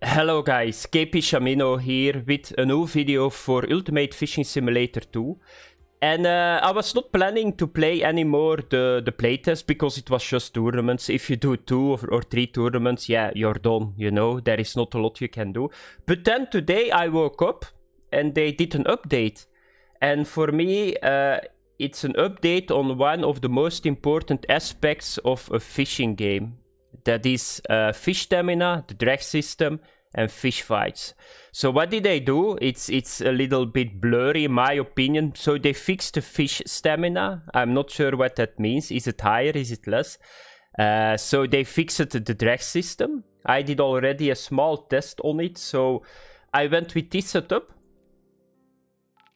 Hello guys, KP Shamino here with a new video for Ultimate Fishing Simulator 2. And I was not planning to play anymore the playtest because it was just tournaments. If you do 2 or 3 tournaments, yeah, you're done, you know, there is not a lot you can do. But then today I woke up and they did an update. And for me, it's an update on one of the most important aspects of a fishing game. That is fish stamina, the drag system, and fish fights. So what did they do? It's a little bit blurry in my opinion. So they fixed the fish stamina. I'm not sure what that means. Is it higher? Is it less? So they fixed the drag system. I did already a small test on it. So I went with this setup.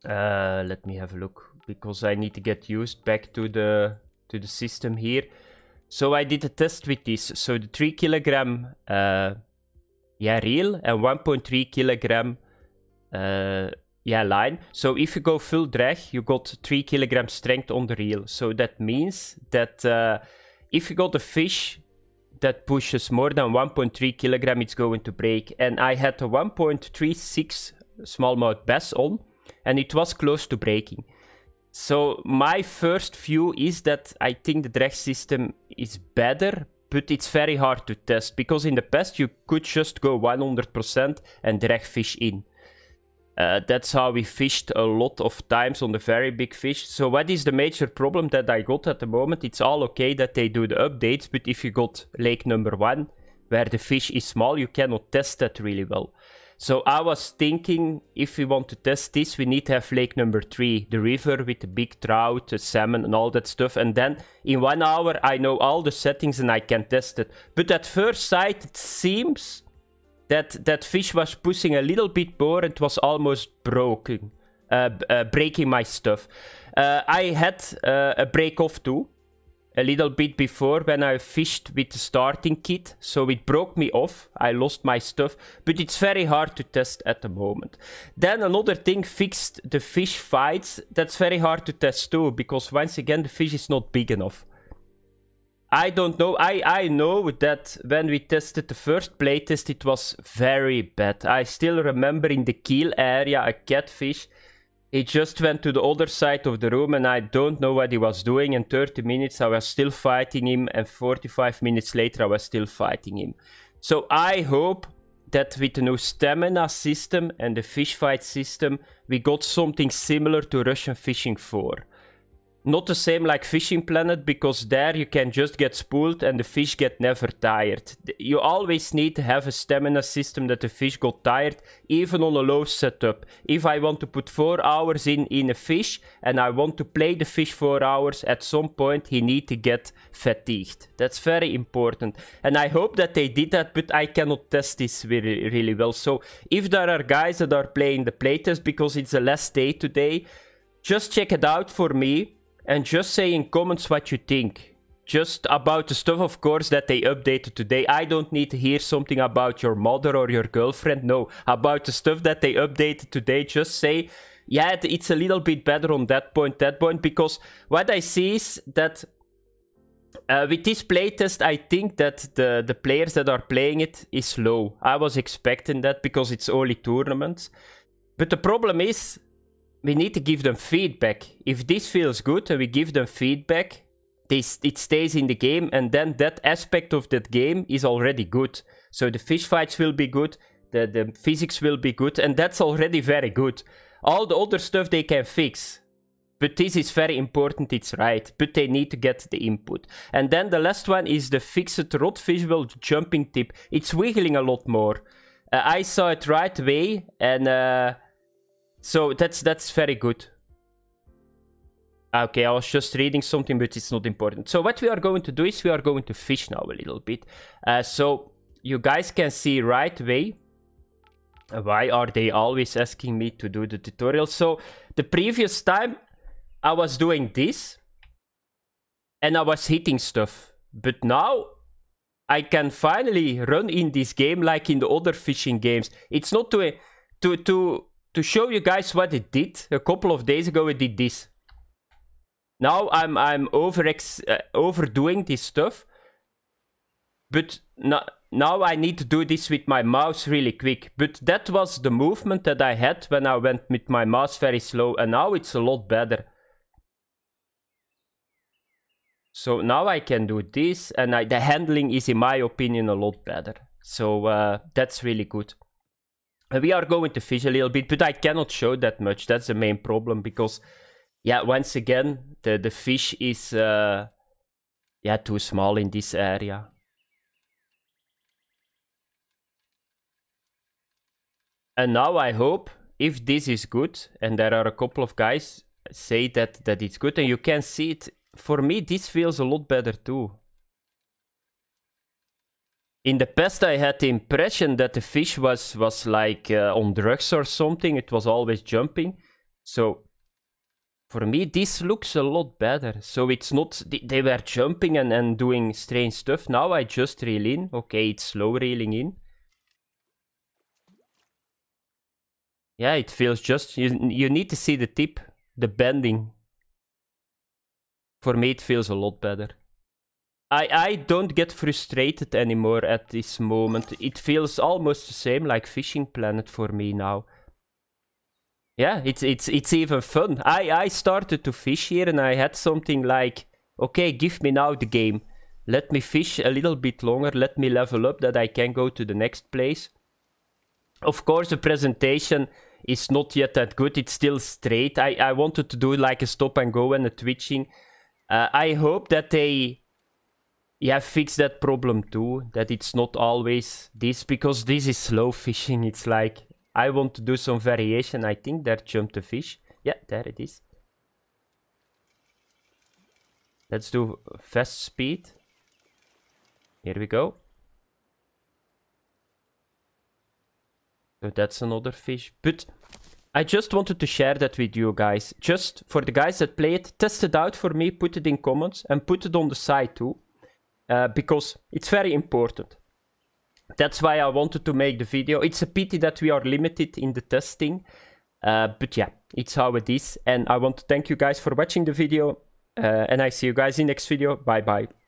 Let me have a look because I need to get used back to the system here. So I did a test with this. So the 3 kilogram reel and 1.3 kilogram line. So if you go full drag, you got 3 kilogram strength on the reel. So that means that if you got a fish that pushes more than 1.3 kilogram, it's going to break. And I had a 1.36 smallmouth bass on, and it was close to breaking. So my first view is that I think the drag system is better, but it's very hard to test because in the past you could just go 100% and drag fish in. That's how we fished a lot of times on the very big fish. So what is the major problem that I got at the moment? It's all okay that they do the updates, but if you got lake number 1 where the fish is small, you cannot test that really well. So I was thinking, if we want to test this, we need to have lake number 3, the river with the big trout, the salmon and all that stuff. And then in 1 hour, I know all the settings and I can test it. But at first sight, it seems that that fish was pushing a little bit more and was almost breaking my stuff. I had a break off too. A little bit before when I fished with the starting kit, so it broke me off, I lost my stuff, but it's very hard to test at the moment. Then another thing fixed the fish fights. That's very hard to test too, because once again the fish is not big enough. I don't know, I know that when we tested the first playtest it was very bad. I still remember in the keel area a catfish. He just went to the other side of the room and I don't know what he was doing. In 30 minutes I was still fighting him and 45 minutes later I was still fighting him. So I hope that with the new stamina system and the fish fight system we got something similar to Russian Fishing 4. Not the same like Fishing Planet, because there you can just get spooled and the fish get never tired. You always need to have a stamina system that the fish got tired, even on a low setup. If I want to put 4 hours in a fish and I want to play the fish 4 hours, at some point he need to get fatigued. That's very important. And I hope that they did that, but I cannot test this really well. So if there are guys that are playing the playtest, because it's the last day today, just check it out for me. And just say in comments what you think. Just about the stuff, of course, that they updated today. I don't need to hear something about your mother or your girlfriend. No, about the stuff that they updated today. Just say, yeah, it's a little bit better on that point. Because what I see is that with this playtest, I think that the players that are playing it is low. I was expecting that because it's only tournaments. But the problem is, we need to give them feedback. If this feels good and we give them feedback, it stays in the game, and then that aspect of that game is already good. So the fish fights will be good, the physics will be good, and that's already very good. All the other stuff they can fix. But this is very important, it's right. But they need to get the input. And then the last one is the fixed rod visual jumping tip. It's wiggling a lot more. I saw it right away, and so that's very good. Okay, I was just reading something, but it's not important. So what we are going to do is we are going to fish now a little bit. So you guys can see right away. Why are they always asking me to do the tutorial? So the previous time I was doing this and I was hitting stuff. But now I can finally run in this game like in the other fishing games. It's not to show you guys what it did. A couple of days ago it did this. Now I'm overdoing this stuff. But now I need to do this with my mouse really quick. But that was the movement that I had when I went with my mouse very slow. And now it's a lot better. So now I can do this. And the handling is, in my opinion, a lot better. So that's really good. We are going to fish a little bit, but I cannot show that much. That's the main problem, because, yeah, once again, the fish is, yeah, too small in this area. And now I hope, if this is good, and there are a couple of guys say that it's good, and you can see it, for me, this feels a lot better too. In the past, I had the impression that the fish was like on drugs or something. It was always jumping. So for me, this looks a lot better. So it's not, they were jumping and doing strange stuff. Now I just reel in. Okay, it's slow reeling in. Yeah, it feels just, you need to see the tip, the bending. For me, it feels a lot better. I don't get frustrated anymore at this moment. It feels almost the same like Fishing Planet for me now. Yeah, it's even fun. I started to fish here and I had something like, okay, give me now the game. Let me fish a little bit longer. Let me level up that I can go to the next place. Of course, the presentation is not yet that good. It's still straight. I wanted to do like a stop and go and a twitching. I hope that they... yeah, fix that problem too, that it's not always this, because this is slow fishing. It's like, I want to do some variation. I think there jumped a fish. Yeah, there it is. Let's do fast speed. Here we go. So that's another fish. But I just wanted to share that with you guys. Just for the guys that play it, test it out for me, put it in comments and put it on the side too. Because it's very important. That's why I wanted to make the video. It's a pity that we are limited in the testing. But yeah, it's how it is. And I want to thank you guys for watching the video. And I see you guys in the next video. Bye bye.